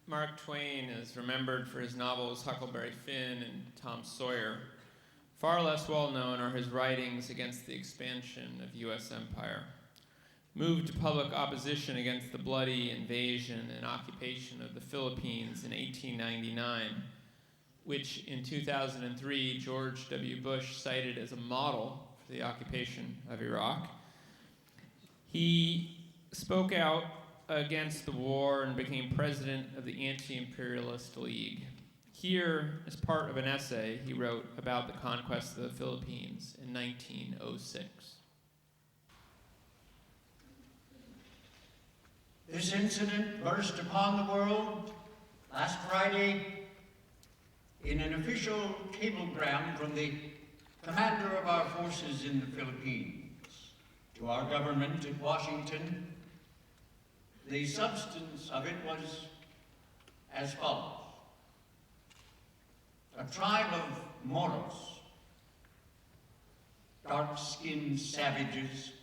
Mark Twain is remembered for his novels Huckleberry Finn and Tom Sawyer. Far less well known are his writings against the expansion of U.S. empire. Moved to public opposition against the bloody invasion and occupation of the Philippines in 1899, which in 2003 George W. Bush cited as a model for the occupation of Iraq, he spoke out against the war and became president of the Anti-Imperialist League. Here, as part of an essay he wrote about the conquest of the Philippines in 1906. This incident burst upon the world last Friday in an official cablegram from the commander of our forces in the Philippines to our government at Washington. The substance of it was as follows. A tribe of Moros, dark-skinned savages,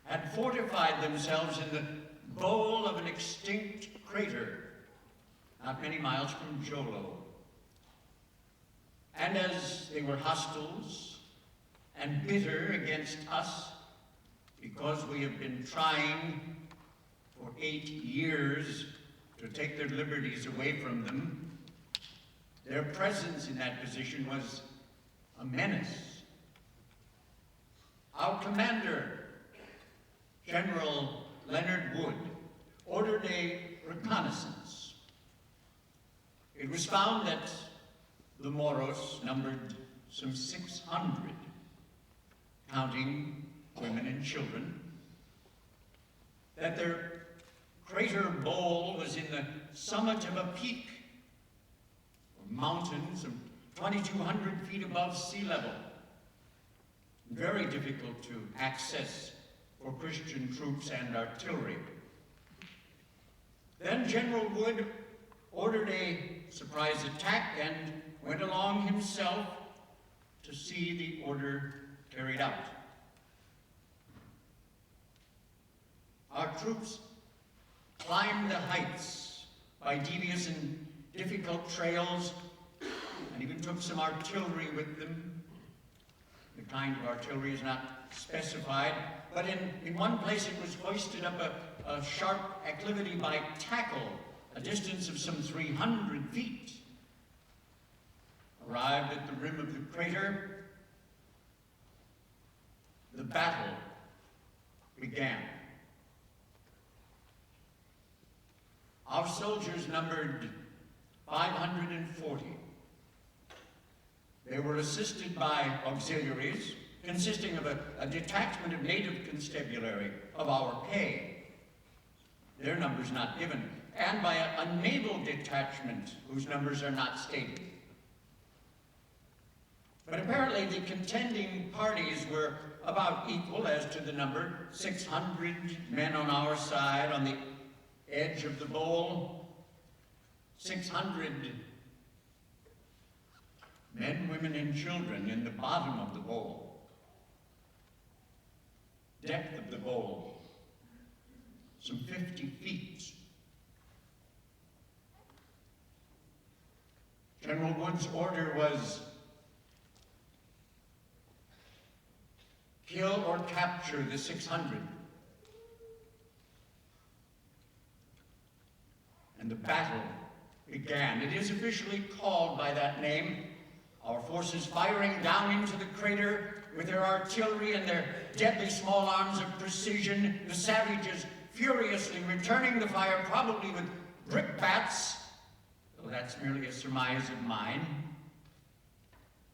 had fortified themselves in the bowl of an extinct crater not many miles from Jolo. And as they were hostiles and bitter against us because we have been trying for 8 years to take their liberties away from them, their presence in that position was a menace. Our commander, General Leonard Wood, ordered a reconnaissance. It was found that the Moros numbered some 600, counting women and children, that their crater bowl was in the summit of a peak of mountains of 2,200 feet above sea level, very difficult to access for Christian troops and artillery. Then General Wood ordered a surprise attack and went along himself to see the order carried out. Our troops climbed the heights by devious and difficult trails, and even took some artillery with them. The kind of artillery is not specified, but in one place it was hoisted up a sharp acclivity by tackle, a distance of some 300 feet. Arrived at the rim of the crater, the battle began. Our soldiers numbered 540. They were assisted by auxiliaries consisting of a detachment of native constabulary of our pay, their numbers not given, and by a naval detachment whose numbers are not stated. But apparently the contending parties were about equal as to the number, 600 men on our side on the edge of the bowl, 600 men, women, and children in the bottom of the bowl. Depth of the bowl, some 50 feet. General Wood's order was kill or capture the 600. And the battle began. It is officially called by that name. Our forces firing down into the crater with their artillery and their deadly small arms of precision, the savages furiously returning the fire, probably with brickbats, though that's merely a surmise of mine,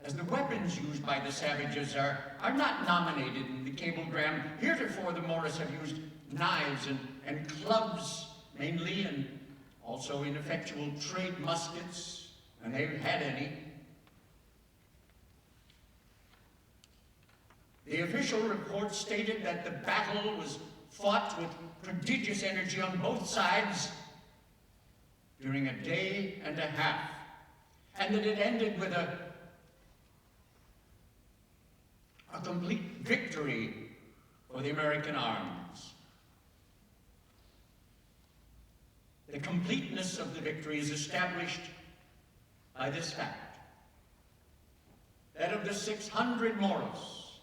as the weapons used by the savages are not nominated in the cablegram. Heretofore the Moros have used knives and clubs mainly, and also ineffectual trade muskets, and they've had any. The official report stated that the battle was fought with prodigious energy on both sides during a day and a half, and that it ended with a complete victory for the American arms. The completeness of the victory is established by this fact, that of the 600 Moros,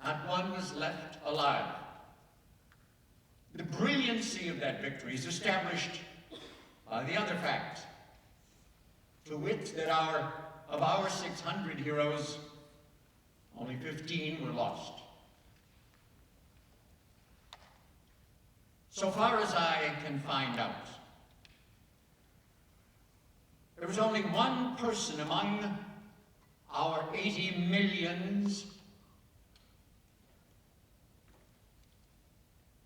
not one was left alive. The brilliancy of that victory is established by the other fact, to wit that of our 600 heroes, only 15 were lost. So far as I can find out, there was only one person among our 80 millions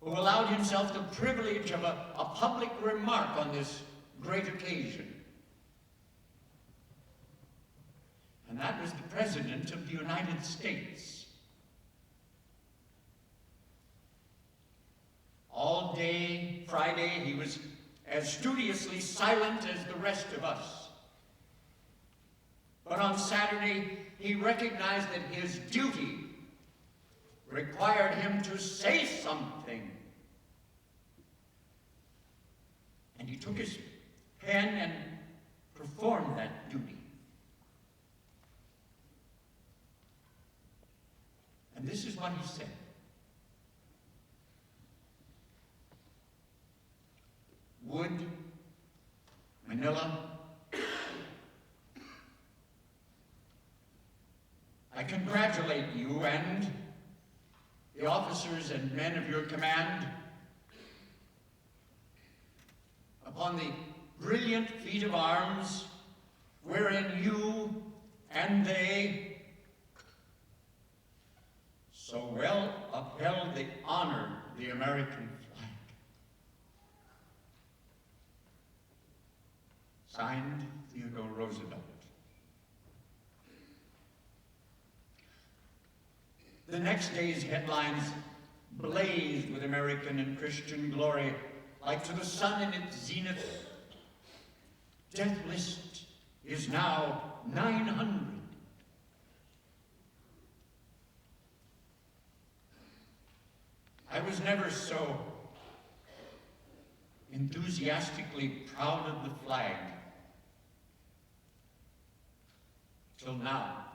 who allowed himself the privilege of a public remark on this great occasion. And that was the President of the United States. All day Friday, he was as studiously silent as the rest of us. But on Saturday, he recognized that his duty required him to say something. And he took his pen and performed that duty. And this is what he said. Wood, Manila, I congratulate you and the officers and men of your command upon the brilliant feat of arms wherein you and they so well upheld the honor of the American flag. Signed, Theodore Roosevelt. The next day's headlines blazed with American and Christian glory, like to the sun in its zenith. Death list is now 900. I was never so enthusiastically proud of the flag till now.